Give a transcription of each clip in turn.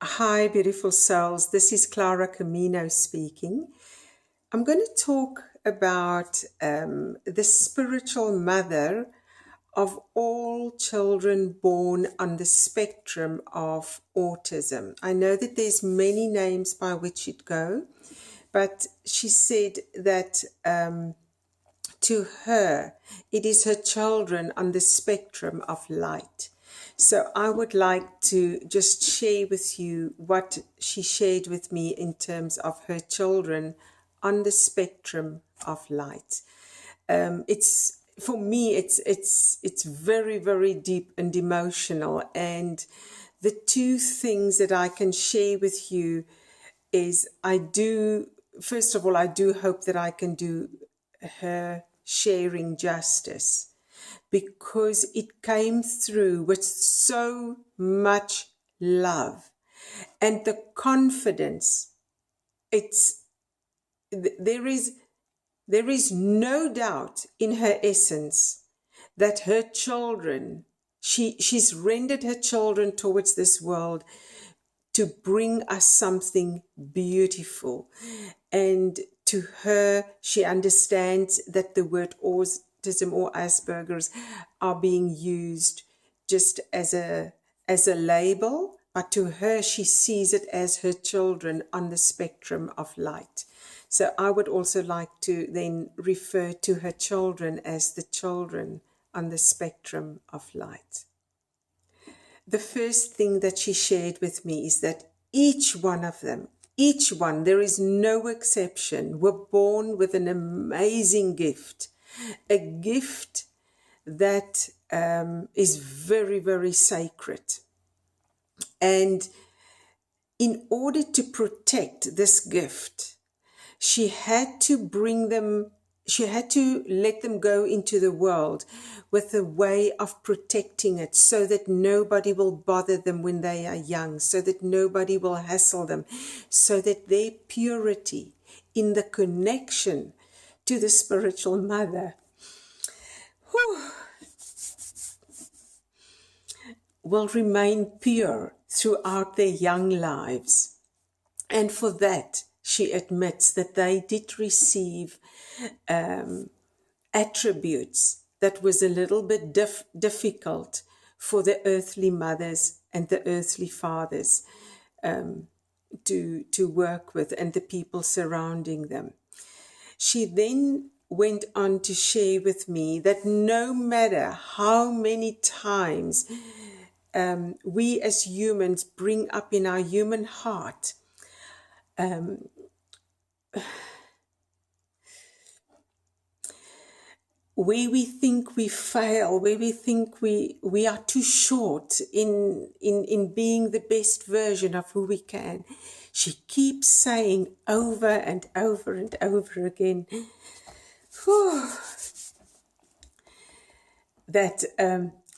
Hi, beautiful souls. This is Clara Camino speaking. I'm going to talk about the spiritual mother of all children born on the spectrum of autism. I know that there's many names by which it go, but she said that to her, it is her children on the spectrum of light. So I would like to just share with you what she shared with me in terms of her children on the spectrum of light. It's for me, it's very, very deep and emotional. And the two things that I can share with you is first of all, I do hope that I can do her sharing justice, because it came through with so much love and the confidence. It's there is no doubt in her essence that her children, she's rendered her children towards this world to bring us something beautiful. And to her, she understands that the word autism or Aspergers are being used just as a label, but to her, she sees it as her children on the spectrum of light. So I would also like to then refer to her children as the children on the spectrum of light. The first thing that she shared with me is that each one of them, there is no exception, were born with an amazing gift, a gift that is very, very sacred. And in order to protect this gift, she had to let them go into the world with a way of protecting it, so that nobody will bother them when they are young, so that nobody will hassle them, so that their purity in the connection to the spiritual mother will remain pure throughout their young lives. And for that, she admits that they did receive attributes that was a little bit difficult for the earthly mothers and the earthly fathers to work with, and the people surrounding them. She then went on to share with me that no matter how many times we as humans bring up in our human heart where we think we fail, where we think we are too short in being the best version of who we can, she keeps saying over and over and over again that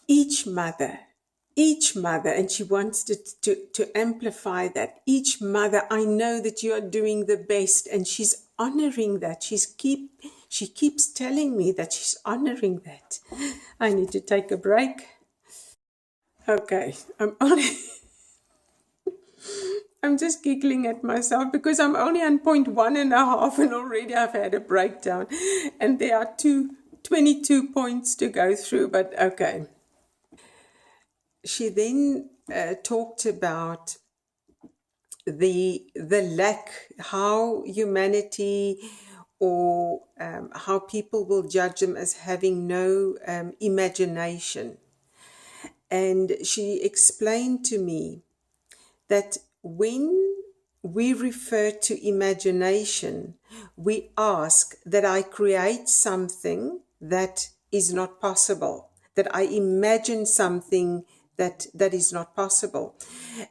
each mother, and she wants to amplify that, each mother, I know that you are doing the best, and she's honoring that. She keeps telling me that she's honoring that. I need to take a break. Okay, I'm just giggling at myself because I'm only on point 1.5 and already I've had a breakdown, and there are 22 points to go through, but okay. She then talked about the lack, how humanity or how people will judge them as having no imagination. And she explained to me that when we refer to imagination, we ask that I create something that is not possible, that I imagine something that is not possible.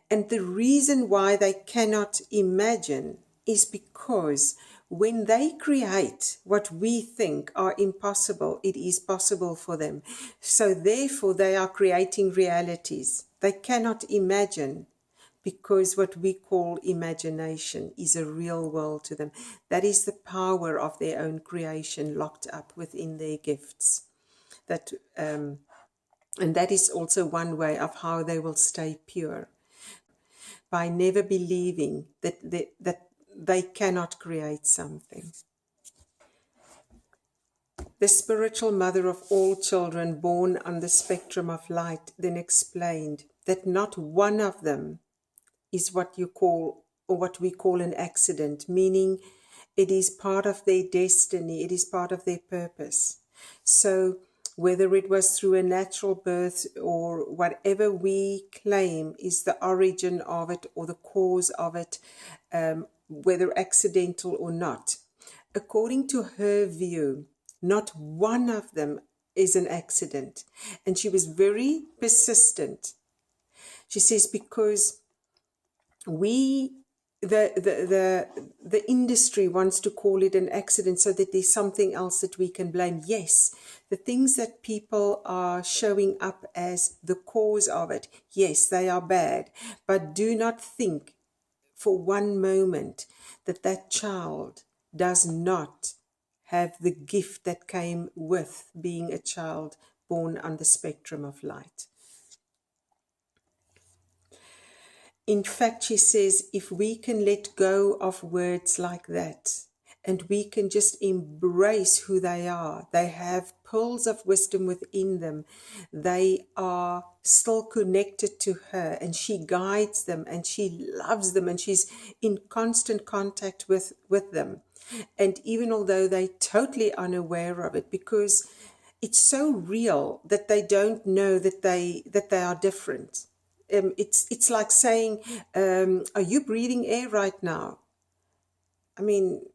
And the reason why they cannot imagine is because when they create what we think are impossible, it is possible for them. So therefore they are creating realities. They cannot imagine, because what we call imagination is a real world to them. That is the power of their own creation locked up within their gifts. And that is also one way of how they will stay pure. by never believing that they cannot create something. The spiritual mother of all children born on the spectrum of light then explained that not one of them is what you call, or what we call, an accident, meaning it is part of their destiny, it is part of their purpose. So whether it was through a natural birth or whatever we claim is the origin of it or the cause of it, whether accidental or not, according to her view, not one of them is an accident. And she was very persistent. She says, because the industry wants to call it an accident so that there's something else that we can blame. Yes, the things that people are showing up as the cause of it, yes, they are bad. But do not think for one moment that that child does not have the gift that came with being a child born on the spectrum of light. In fact, she says, if we can let go of words like that and we can just embrace who they are, they have pearls of wisdom within them, they are still connected to her and she guides them and she loves them and she's in constant contact with them. And even although they're totally unaware of it, because it's so real that they don't know that they are different. It's like saying, are you breathing air right now? I mean,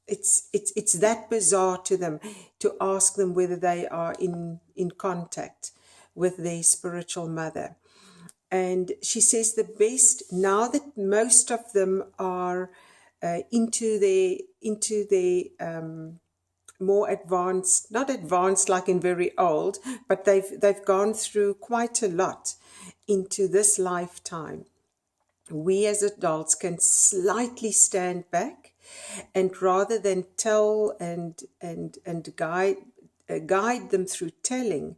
it's that bizarre to them to ask them whether they are in contact with their spiritual mother. And she says the best, now that most of them are into their more advanced, not advanced like in very old, but they've gone through quite a lot into this lifetime. We as adults can slightly stand back, and rather than tell and guide them through telling,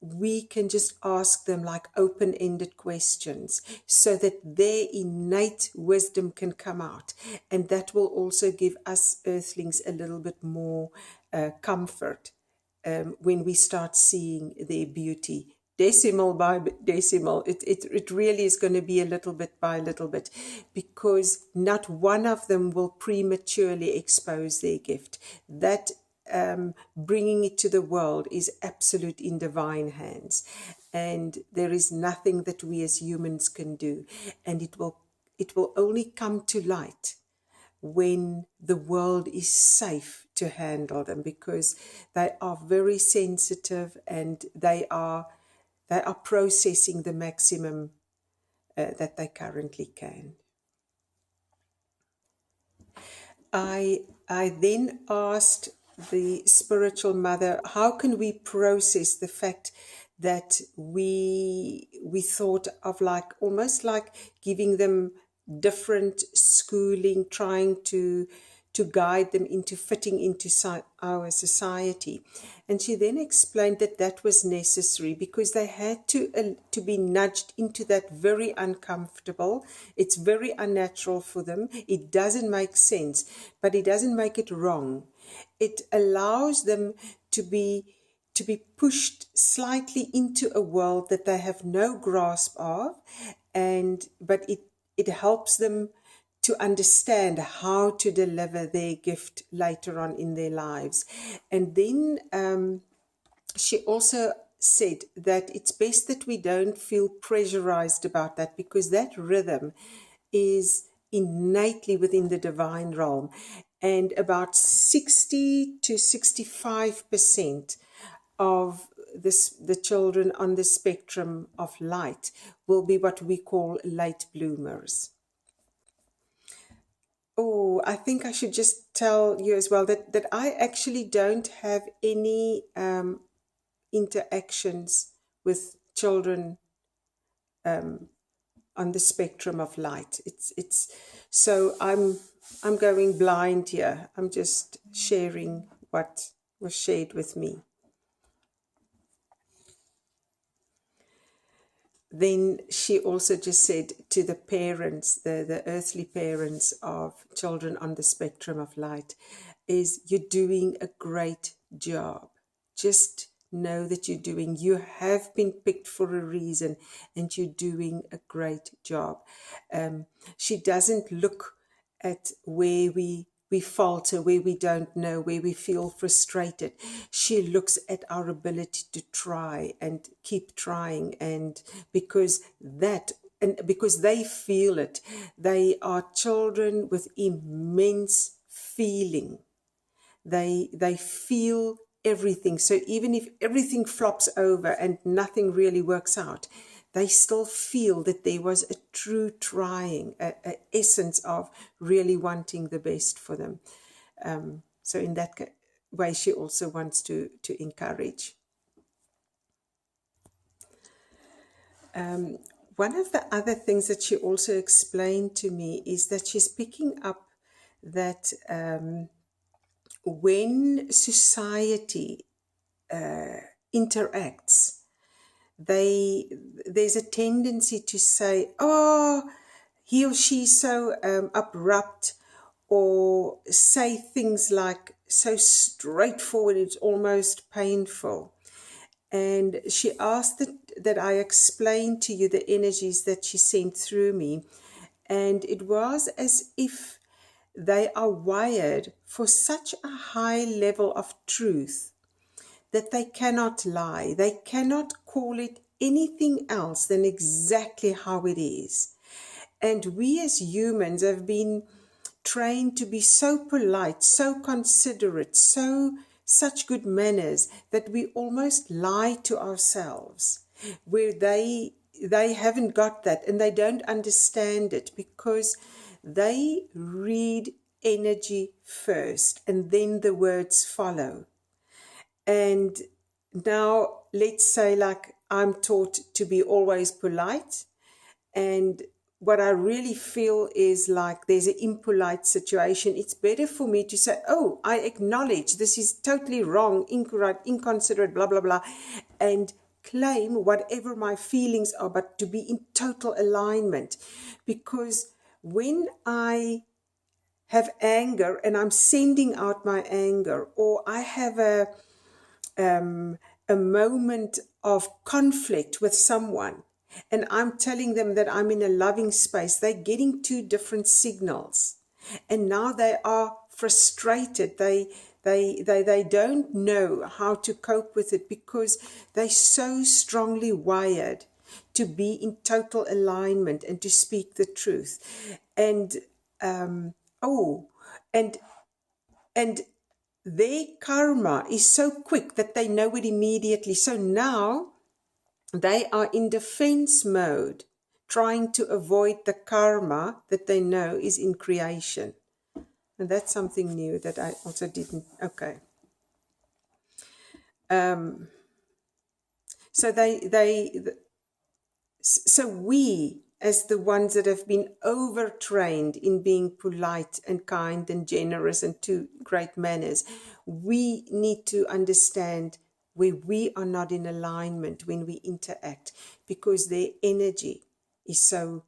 we can just ask them like open-ended questions so that their innate wisdom can come out. And that will also give us earthlings a little bit more comfort when we start seeing their beauty. Decimal by decimal, it really is going to be a little bit by little bit, because not one of them will prematurely expose their gift. That bringing it to the world is absolute in divine hands, and there is nothing that we as humans can do, and it will only come to light when the world is safe to handle them, because they are very sensitive and they are processing the maximum that they currently can. I then asked the spiritual mother, how can we process the fact that we thought of like almost like giving them different schooling, trying to guide them into fitting into our society. And she then explained that that was necessary because they had to be nudged into that very uncomfortable. It's very unnatural for them. It doesn't make sense, but it doesn't make it wrong. It allows them to be pushed slightly into a world that they have no grasp of, but it helps them to understand how to deliver their gift later on in their lives. And then she also said that it's best that we don't feel pressurized about that, because that rhythm is innately within the divine realm. And about 60 to 65% of the children on the spectrum of light will be what we call late bloomers. Oh, I think I should just tell you as well that I actually don't have any interactions with children on the spectrum of light. It's so I'm going blind here. I'm just sharing what was shared with me. then she also just said to the parents, the earthly parents of children on the spectrum of light, is you're doing a great job. Just know that you have been picked for a reason, and you're doing a great job. She doesn't look at where we falter, where we don't know, where we feel frustrated. She looks at our ability to try and keep trying, and because they feel it. They are children with immense feeling. They feel everything. So even if everything flops over and nothing really works out, they still feel that there was a true trying, a essence of really wanting the best for them. So in that way, she also wants to encourage. One of the other things that she also explained to me is that she's picking up that when society interacts, there's a tendency to say, oh, he or she's so abrupt, or say things like so straightforward, it's almost painful. And she asked that I explain to you the energies that she sent through me. And it was as if they are wired for such a high level of truth that they cannot lie. They cannot call it anything else than exactly how it is. And we as humans have been trained to be so polite, so considerate, such good manners that we almost lie to ourselves, where they haven't got that, and they don't understand it because they read energy first and then the words follow. And now let's say, like, I'm taught to be always polite, and what I really feel is like there's an impolite situation. It's better for me to say, oh, I acknowledge this is totally wrong, incorrect, inconsiderate, blah, blah, blah, and claim whatever my feelings are, but to be in total alignment. Because when I have anger and I'm sending out my anger, or I have a moment of conflict with someone, and I'm telling them that I'm in a loving space, they're getting two different signals. And now they are frustrated. They don't know how to cope with it because they're so strongly wired to be in total alignment and to speak the truth. And and their karma is so quick that they know it immediately. So now they are in defense mode, trying to avoid the karma that they know is in creation. And that's something new that I also didn't. Okay. So we, as the ones that have been overtrained in being polite and kind and generous and to great manners, we need to understand where we are not in alignment when we interact, because their energy is so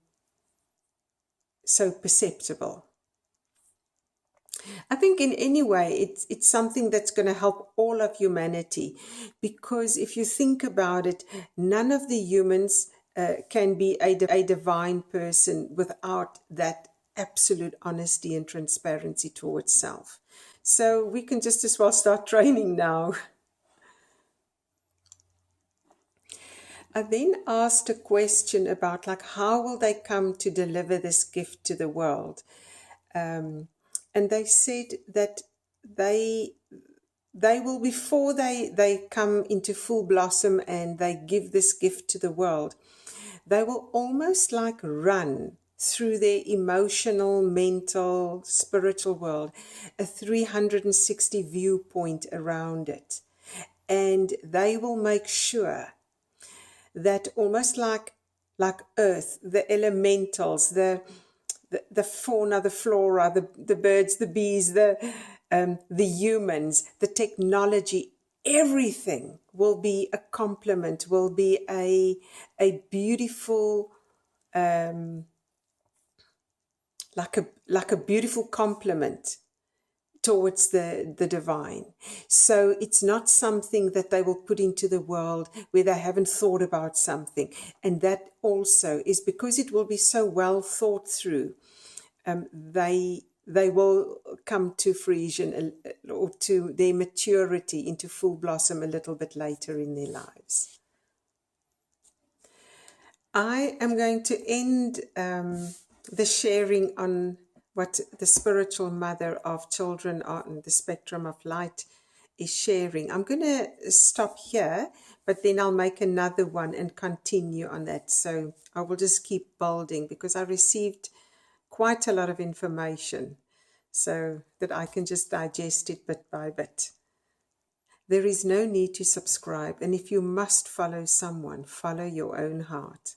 perceptible. I think in any way, it's something that's going to help all of humanity, because if you think about it, none of the humans can be a divine person without that absolute honesty and transparency towards self. So we can just as well start training now. I then asked a question about, like, how will they come to deliver this gift to the world? And they said that they will, before they come into full blossom and they give this gift to the world, they will almost like run through their emotional, mental, spiritual world, a 360 viewpoint around it. And they will make sure that almost like earth, the elementals, the fauna, the flora, the birds, the bees, the humans, the technology, everything will be a compliment, will be a beautiful, like a beautiful compliment towards the divine. So it's not something that they will put into the world where they haven't thought about something. And that also is because it will be so well thought through. They will come to fruition or to their maturity into full blossom a little bit later in their lives. I am going to end the sharing on what the spiritual mother of children on the spectrum of light is sharing. I'm going to stop here, but then I'll make another one and continue on that. So I will just keep building because I received quite a lot of information so that I can just digest it bit by bit. There is no need to subscribe, and if you must follow someone, follow your own heart.